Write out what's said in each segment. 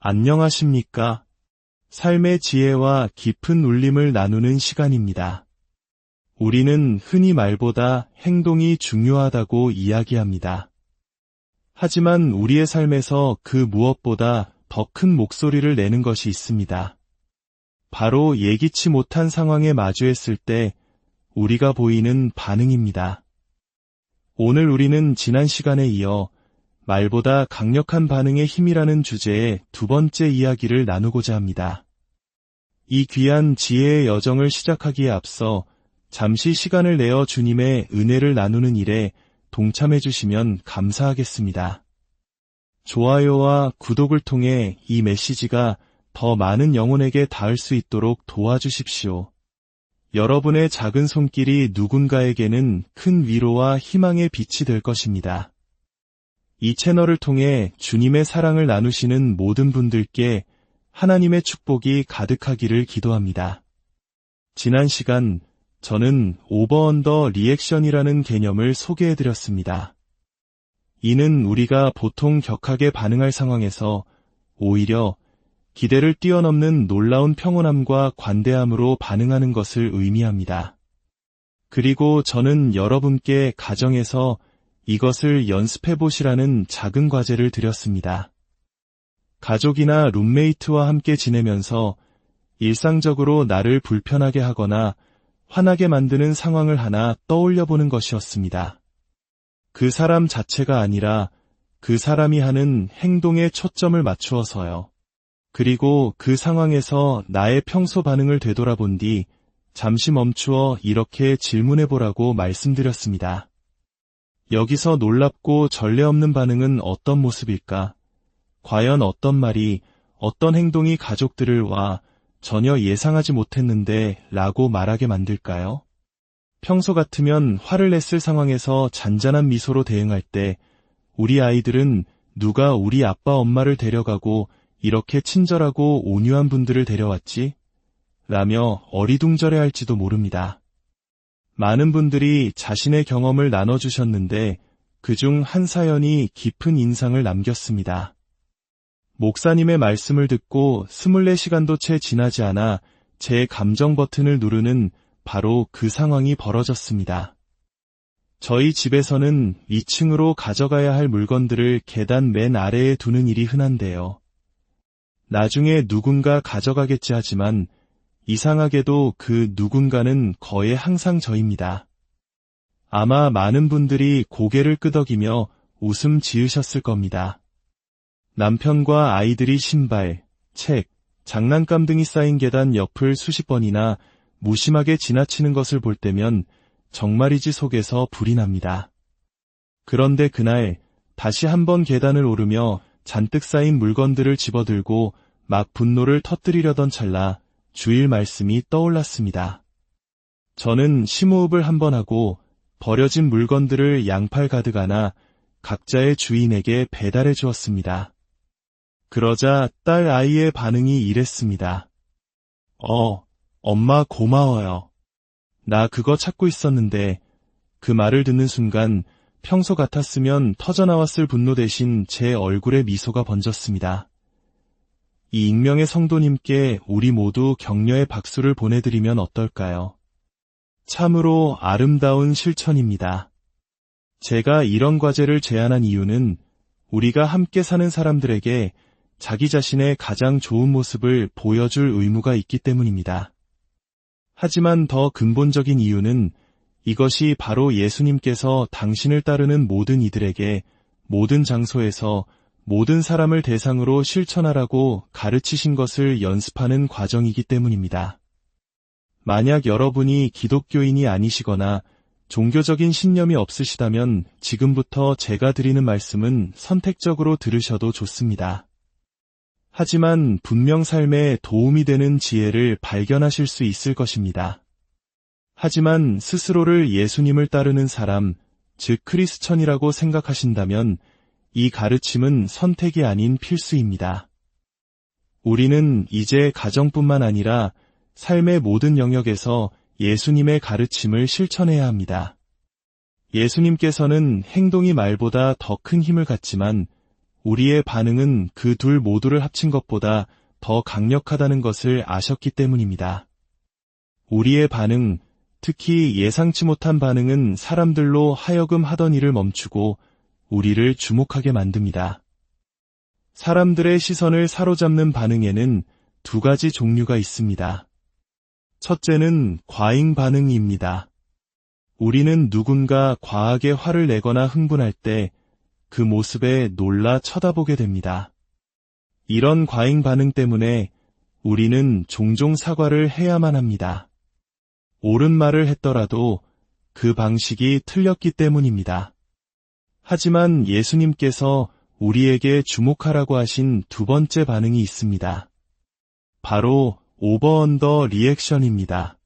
안녕하십니까? 삶의 지혜와 깊은 울림을 나누는 시간입니다. 우리는 흔히 말보다 행동이 중요하다고 이야기합니다. 하지만 우리의 삶에서 그 무엇보다 더 큰 목소리를 내는 것이 있습니다. 바로 예기치 못한 상황에 마주했을 때 우리가 보이는 반응입니다. 오늘 우리는 지난 시간에 이어 말보다 강력한 반응의 힘이라는 주제의 두 번째 이야기를 나누고자 합니다. 이 귀한 지혜의 여정을 시작하기에 앞서 잠시 시간을 내어 주님의 은혜를 나누는 일에 동참해 주시면 감사하겠습니다. 좋아요와 구독을 통해 이 메시지가 더 많은 영혼에게 닿을 수 있도록 도와주십시오. 여러분의 작은 손길이 누군가에게는 큰 위로와 희망의 빛이 될 것입니다. 이 채널을 통해 주님의 사랑을 나누시는 모든 분들께 하나님의 축복이 가득하기를 기도합니다. 지난 시간 저는 오버 언더 리액션이라는 개념을 소개해드렸습니다. 이는 우리가 보통 격하게 반응할 상황에서 오히려 기대를 뛰어넘는 놀라운 평온함과 관대함으로 반응하는 것을 의미합니다. 그리고 저는 여러분께 가정에서 이것을 연습해 보시라는 작은 과제를 드렸습니다. 가족이나 룸메이트와 함께 지내면서 일상적으로 나를 불편하게 하거나 화나게 만드는 상황을 하나 떠올려 보는 것이었습니다. 그 사람 자체가 아니라 그 사람이 하는 행동에 초점을 맞추어서요. 그리고 그 상황에서 나의 평소 반응을 되돌아본 뒤 잠시 멈추어 이렇게 질문해 보라고 말씀드렸습니다. 여기서 놀랍고 전례 없는 반응은 어떤 모습일까? 과연 어떤 말이, 어떤 행동이 가족들을 와 전혀 예상하지 못했는데 라고 말하게 만들까요? 평소 같으면 화를 냈을 상황에서 잔잔한 미소로 대응할 때 우리 아이들은 누가 우리 아빠 엄마를 데려가고 이렇게 친절하고 온유한 분들을 데려왔지? 라며 어리둥절해할지도 모릅니다. 많은 분들이 자신의 경험을 나눠주셨는데 그중 한 사연이 깊은 인상을 남겼습니다. 목사님의 말씀을 듣고 24시간도 채 지나지 않아 제 감정 버튼을 누르는 바로 그 상황이 벌어졌습니다. 저희 집에서는 2층으로 가져가야 할 물건들을 계단 맨 아래에 두는 일이 흔한데요. 나중에 누군가 가져가겠지 하지만 이상하게도 그 누군가는 거의 항상 저입니다. 아마 많은 분들이 고개를 끄덕이며 웃음 지으셨을 겁니다. 남편과 아이들이 신발, 책, 장난감 등이 쌓인 계단 옆을 수십 번이나 무심하게 지나치는 것을 볼 때면 정말이지 속에서 불이 납니다. 그런데 그날 다시 한번 계단을 오르며 잔뜩 쌓인 물건들을 집어들고 막 분노를 터뜨리려던 찰나 주일 말씀이 떠올랐습니다. 저는 심호흡을 한번 하고 버려진 물건들을 양팔 가득 안아 각자의 주인에게 배달해 주었습니다. 그러자 딸 아이의 반응이 이랬습니다. 엄마 고마워요. 나 그거 찾고 있었는데. 그 말을 듣는 순간 평소 같았으면 터져나왔을 분노 대신 제 얼굴에 미소가 번졌습니다. 이 익명의 성도님께 우리 모두 격려의 박수를 보내드리면 어떨까요? 참으로 아름다운 실천입니다. 제가 이런 과제를 제안한 이유는 우리가 함께 사는 사람들에게 자기 자신의 가장 좋은 모습을 보여줄 의무가 있기 때문입니다. 하지만 더 근본적인 이유는 이것이 바로 예수님께서 당신을 따르는 모든 이들에게 모든 장소에서 모든 사람을 대상으로 실천하라고 가르치신 것을 연습하는 과정이기 때문입니다. 만약 여러분이 기독교인이 아니시거나 종교적인 신념이 없으시다면 지금부터 제가 드리는 말씀은 선택적으로 들으셔도 좋습니다. 하지만 분명 삶에 도움이 되는 지혜를 발견하실 수 있을 것입니다. 하지만 스스로를 예수님을 따르는 사람, 즉 크리스천이라고 생각하신다면 이 가르침은 선택이 아닌 필수입니다. 우리는 이제 가정뿐만 아니라 삶의 모든 영역에서 예수님의 가르침을 실천해야 합니다. 예수님께서는 행동이 말보다 더 큰 힘을 갖지만 우리의 반응은 그 둘 모두를 합친 것보다 더 강력하다는 것을 아셨기 때문입니다. 우리의 반응, 특히 예상치 못한 반응은 사람들로 하여금 하던 일을 멈추고 우리를 주목하게 만듭니다. 사람들의 시선을 사로잡는 반응에는 두 가지 종류가 있습니다. 첫째는 과잉 반응입니다. 우리는 누군가 과하게 화를 내거나 흥분할 때 그 모습에 놀라 쳐다보게 됩니다. 이런 과잉 반응 때문에 우리는 종종 사과를 해야만 합니다. 옳은 말을 했더라도 그 방식이 틀렸기 때문입니다. 하지만 예수님께서 우리에게 주목하라고 하신 두 번째 반응이 있습니다. 바로 오버 언더 리액션입니다.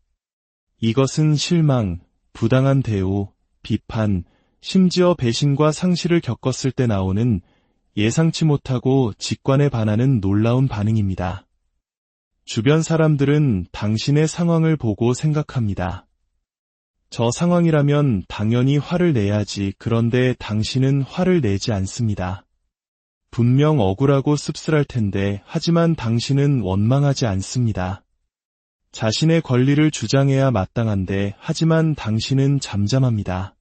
이것은 실망, 부당한 대우, 비판, 심지어 배신과 상실을 겪었을 때 나오는 예상치 못하고 직관에 반하는 놀라운 반응입니다. 주변 사람들은 당신의 상황을 보고 생각합니다. 저 상황이라면 당연히 화를 내야지. 그런데 당신은 화를 내지 않습니다. 분명 억울하고 씁쓸할 텐데 하지만 당신은 원망하지 않습니다. 자신의 권리를 주장해야 마땅한데 하지만 당신은 잠잠합니다.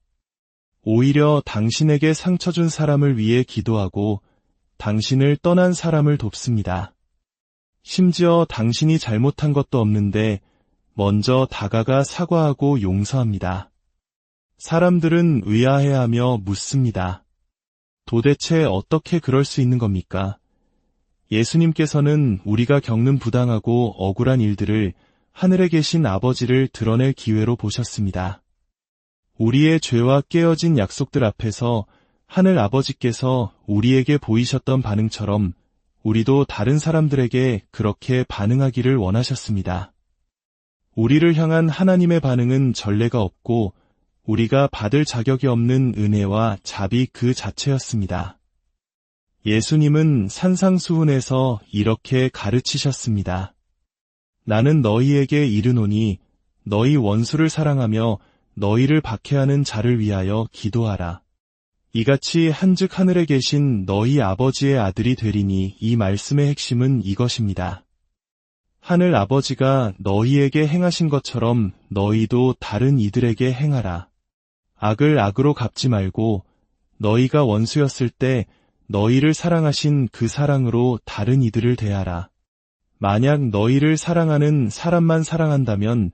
오히려 당신에게 상처 준 사람을 위해 기도하고 당신을 떠난 사람을 돕습니다. 심지어 당신이 잘못한 것도 없는데 먼저 다가가 사과하고 용서합니다. 사람들은 의아해하며 묻습니다. 도대체 어떻게 그럴 수 있는 겁니까? 예수님께서는 우리가 겪는 부당하고 억울한 일들을 하늘에 계신 아버지를 드러낼 기회로 보셨습니다. 우리의 죄와 깨어진 약속들 앞에서 하늘 아버지께서 우리에게 보이셨던 반응처럼 우리도 다른 사람들에게 그렇게 반응하기를 원하셨습니다. 우리를 향한 하나님의 반응은 전례가 없고 우리가 받을 자격이 없는 은혜와 자비 그 자체였습니다. 예수님은 산상수훈에서 이렇게 가르치셨습니다. 나는 너희에게 이르노니 너희 원수를 사랑하며 너희를 박해하는 자를 위하여 기도하라. 이같이 한즉 하늘에 계신 너희 아버지의 아들이 되리니. 이 말씀의 핵심은 이것입니다. 하늘 아버지가 너희에게 행하신 것처럼 너희도 다른 이들에게 행하라. 악을 악으로 갚지 말고 너희가 원수였을 때 너희를 사랑하신 그 사랑으로 다른 이들을 대하라. 만약 너희를 사랑하는 사람만 사랑한다면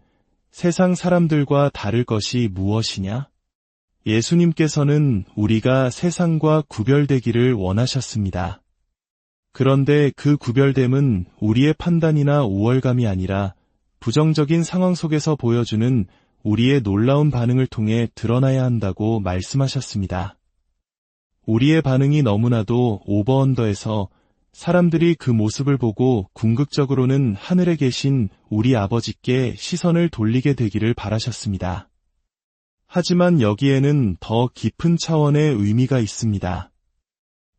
세상 사람들과 다를 것이 무엇이냐? 예수님께서는 우리가 세상과 구별되기를 원하셨습니다. 그런데 그 구별됨은 우리의 판단이나 우월감이 아니라 부정적인 상황 속에서 보여주는 우리의 놀라운 반응을 통해 드러나야 한다고 말씀하셨습니다. 우리의 반응이 너무나도 오버언더해서 사람들이 그 모습을 보고 궁극적으로는 하늘에 계신 우리 아버지께 시선을 돌리게 되기를 바라셨습니다. 하지만 여기에는 더 깊은 차원의 의미가 있습니다.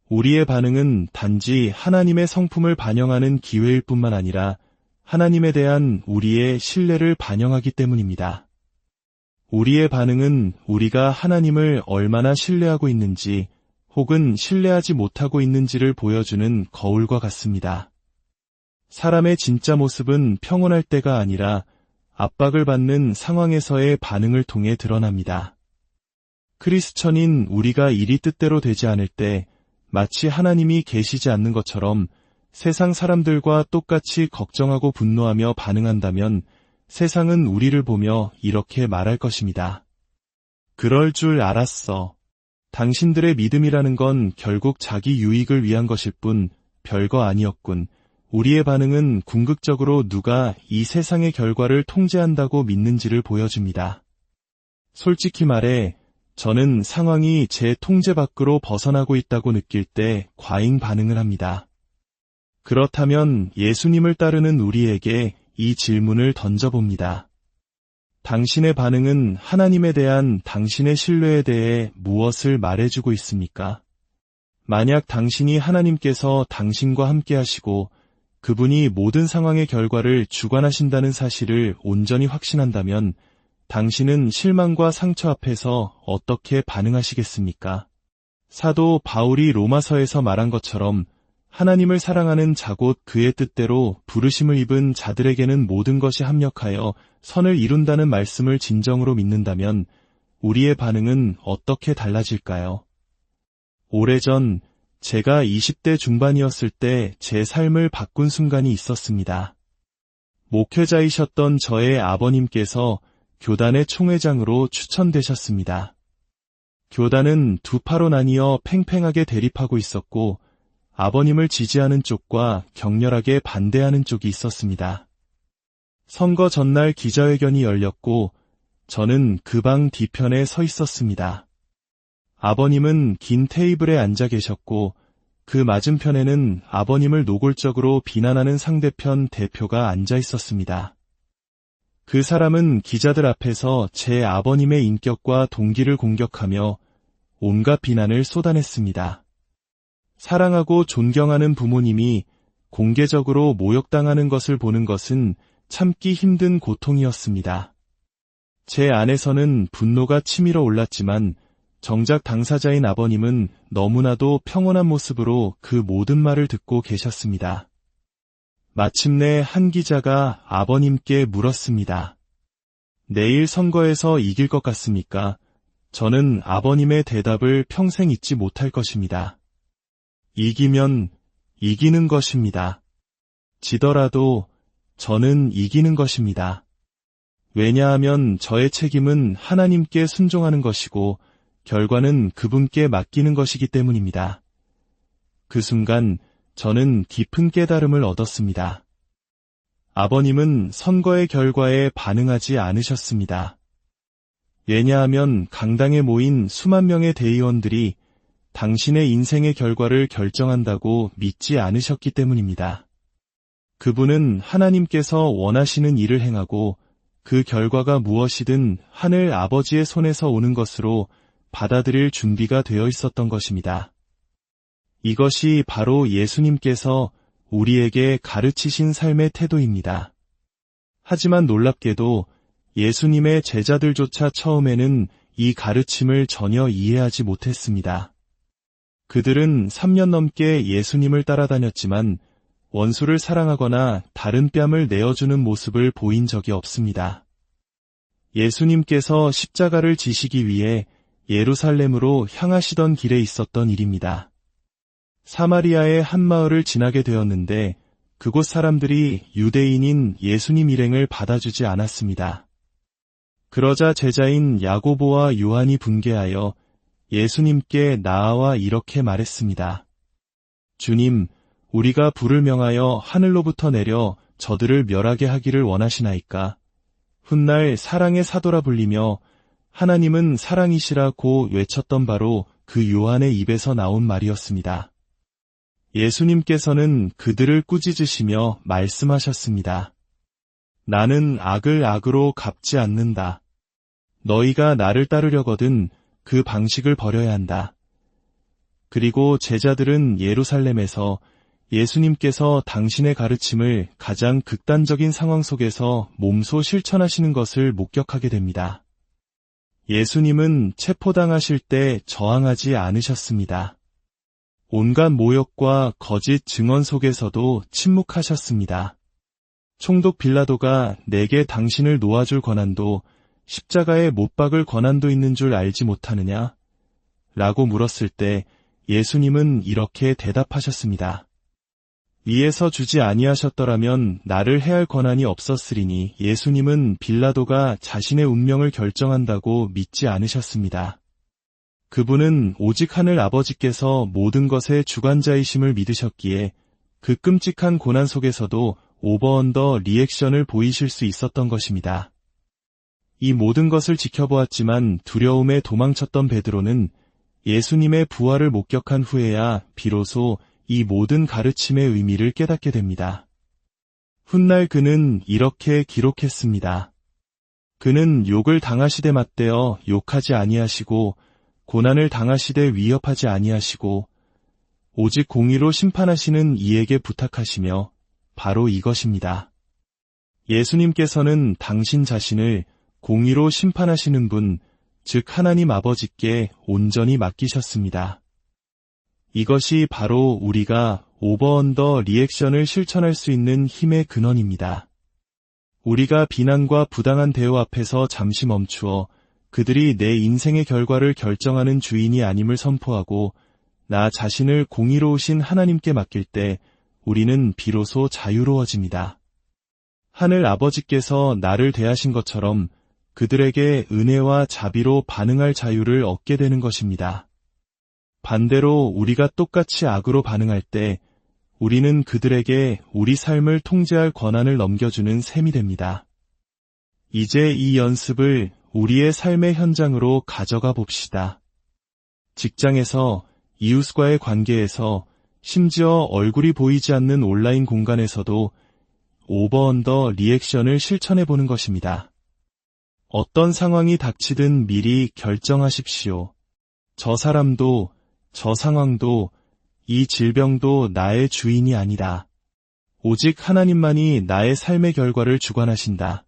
우리의 반응은 단지 하나님의 성품을 반영하는 기회일 뿐만 아니라 하나님에 대한 우리의 신뢰를 반영하기 때문입니다. 우리의 반응은 우리가 하나님을 얼마나 신뢰하고 있는지 혹은 신뢰하지 못하고 있는지를 보여주는 거울과 같습니다. 사람의 진짜 모습은 평온할 때가 아니라 압박을 받는 상황에서의 반응을 통해 드러납니다. 크리스천인 우리가 일이 뜻대로 되지 않을 때 마치 하나님이 계시지 않는 것처럼 세상 사람들과 똑같이 걱정하고 분노하며 반응한다면 세상은 우리를 보며 이렇게 말할 것입니다. 그럴 줄 알았어. 당신들의 믿음이라는 건 결국 자기 유익을 위한 것일 뿐 별거 아니었군. 우리의 반응은 궁극적으로 누가 이 세상의 결과를 통제한다고 믿는지를 보여줍니다. 솔직히 말해 저는 상황이 제 통제 밖으로 벗어나고 있다고 느낄 때 과잉 반응을 합니다. 그렇다면 예수님을 따르는 우리에게 이 질문을 던져봅니다. 당신의 반응은 하나님에 대한 당신의 신뢰에 대해 무엇을 말해주고 있습니까? 만약 당신이 하나님께서 당신과 함께 하시고 그분이 모든 상황의 결과를 주관하신다는 사실을 온전히 확신한다면 당신은 실망과 상처 앞에서 어떻게 반응하시겠습니까? 사도 바울이 로마서에서 말한 것처럼 하나님을 사랑하는 자 곧 그의 뜻대로 부르심을 입은 자들에게는 모든 것이 합력하여 선을 이룬다는 말씀을 진정으로 믿는다면 우리의 반응은 어떻게 달라질까요? 오래전 제가 20대 중반이었을 때 제 삶을 바꾼 순간이 있었습니다. 목회자이셨던 저의 아버님께서 교단의 총회장으로 추천되셨습니다. 교단은 두 파로 나뉘어 팽팽하게 대립하고 있었고 아버님을 지지하는 쪽과 격렬하게 반대하는 쪽이 있었습니다. 선거 전날 기자회견이 열렸고 저는 그 방 뒤편에 서 있었습니다. 아버님은 긴 테이블에 앉아 계셨고 그 맞은편에는 아버님을 노골적으로 비난하는 상대편 대표가 앉아 있었습니다. 그 사람은 기자들 앞에서 제 아버님의 인격과 동기를 공격하며 온갖 비난을 쏟아냈습니다. 사랑하고 존경하는 부모님이 공개적으로 모욕당하는 것을 보는 것은 참기 힘든 고통이었습니다. 제 안에서는 분노가 치밀어 올랐지만 정작 당사자인 아버님은 너무나도 평온한 모습으로 그 모든 말을 듣고 계셨습니다. 마침내 한 기자가 아버님께 물었습니다. 내일 선거에서 이길 것 같습니까? 저는 아버님의 대답을 평생 잊지 못할 것입니다. 이기면 이기는 것입니다. 지더라도 저는 이기는 것입니다. 왜냐하면 저의 책임은 하나님께 순종하는 것이고 결과는 그분께 맡기는 것이기 때문입니다. 그 순간 저는 깊은 깨달음을 얻었습니다. 아버님은 선거의 결과에 반응하지 않으셨습니다. 왜냐하면 강당에 모인 수만 명의 대의원들이 당신의 인생의 결과를 결정한다고 믿지 않으셨기 때문입니다. 그분은 하나님께서 원하시는 일을 행하고 그 결과가 무엇이든 하늘 아버지의 손에서 오는 것으로 받아들일 준비가 되어 있었던 것입니다. 이것이 바로 예수님께서 우리에게 가르치신 삶의 태도입니다. 하지만 놀랍게도 예수님의 제자들조차 처음에는 이 가르침을 전혀 이해하지 못했습니다. 그들은 3년 넘게 예수님을 따라다녔지만 원수를 사랑하거나 다른 뺨을 내어주는 모습을 보인 적이 없습니다. 예수님께서 십자가를 지시기 위해 예루살렘으로 향하시던 길에 있었던 일입니다. 사마리아의 한 마을을 지나게 되었는데 그곳 사람들이 유대인인 예수님 일행을 받아주지 않았습니다. 그러자 제자인 야고보와 요한이 분개하여 예수님께 나아와 이렇게 말했습니다. 주님, 우리가 불을 명하여 하늘로부터 내려 저들을 멸하게 하기를 원하시나이까? 훗날 사랑의 사도라 불리며 하나님은 사랑이시라고 외쳤던 바로 그 요한의 입에서 나온 말이었습니다. 예수님께서는 그들을 꾸짖으시며 말씀하셨습니다. 나는 악을 악으로 갚지 않는다. 너희가 나를 따르려거든 그 방식을 버려야 한다. 그리고 제자들은 예루살렘에서 예수님께서 당신의 가르침을 가장 극단적인 상황 속에서 몸소 실천하시는 것을 목격하게 됩니다. 예수님은 체포당하실 때 저항하지 않으셨습니다. 온갖 모욕과 거짓 증언 속에서도 침묵하셨습니다. 총독 빌라도가 내게 당신을 놓아줄 권한도 십자가에 못 박을 권한도 있는 줄 알지 못하느냐? 라고 물었을 때 예수님은 이렇게 대답하셨습니다. 위에서 주지 아니하셨더라면 나를 해할 권한이 없었으리니 예수님은 빌라도가 자신의 운명을 결정한다고 믿지 않으셨습니다. 그분은 오직 하늘 아버지께서 모든 것의 주관자이심을 믿으셨기에 그 끔찍한 고난 속에서도 오버언더 리액션을 보이실 수 있었던 것입니다. 이 모든 것을 지켜보았지만 두려움에 도망쳤던 베드로는 예수님의 부활을 목격한 후에야 비로소 이 모든 가르침의 의미를 깨닫게 됩니다. 훗날 그는 이렇게 기록했습니다. 그는 욕을 당하시되 맞대어 욕하지 아니하시고 고난을 당하시되 위협하지 아니하시고 오직 공의로 심판하시는 이에게 부탁하시며 바로 이것입니다. 예수님께서는 당신 자신을 공의로 심판하시는 분, 즉 하나님 아버지께 온전히 맡기셨습니다. 이것이 바로 우리가 오버 언더 리액션을 실천할 수 있는 힘의 근원입니다. 우리가 비난과 부당한 대우 앞에서 잠시 멈추어 그들이 내 인생의 결과를 결정하는 주인이 아님을 선포하고 나 자신을 공의로우신 하나님께 맡길 때 우리는 비로소 자유로워집니다. 하늘 아버지께서 나를 대하신 것처럼 그들에게 은혜와 자비로 반응할 자유를 얻게 되는 것입니다. 반대로 우리가 똑같이 악으로 반응할 때 우리는 그들에게 우리 삶을 통제할 권한을 넘겨주는 셈이 됩니다. 이제 이 연습을 우리의 삶의 현장으로 가져가 봅시다. 직장에서, 이웃과의 관계에서, 심지어 얼굴이 보이지 않는 온라인 공간에서도 오버 언더 리액션을 실천해보는 것입니다. 어떤 상황이 닥치든 미리 결정하십시오. 저 사람도, 저 상황도, 이 질병도 나의 주인이 아니다. 오직 하나님만이 나의 삶의 결과를 주관하신다.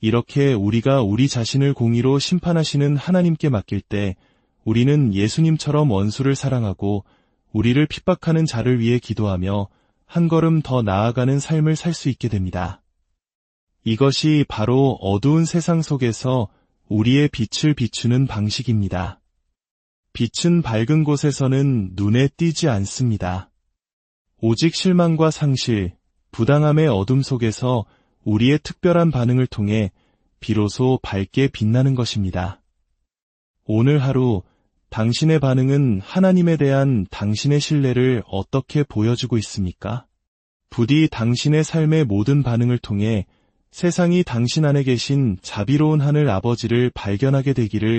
이렇게 우리가 우리 자신을 공의로 심판하시는 하나님께 맡길 때 우리는 예수님처럼 원수를 사랑하고 우리를 핍박하는 자를 위해 기도하며 한 걸음 더 나아가는 삶을 살 수 있게 됩니다. 이것이 바로 어두운 세상 속에서 우리의 빛을 비추는 방식입니다. 빛은 밝은 곳에서는 눈에 띄지 않습니다. 오직 실망과 상실, 부당함의 어둠 속에서 우리의 특별한 반응을 통해 비로소 밝게 빛나는 것입니다. 오늘 하루 당신의 반응은 하나님에 대한 당신의 신뢰를 어떻게 보여주고 있습니까? 부디 당신의 삶의 모든 반응을 통해 세상이 당신 안에 계신 자비로운 하늘 아버지를 발견하게 되기를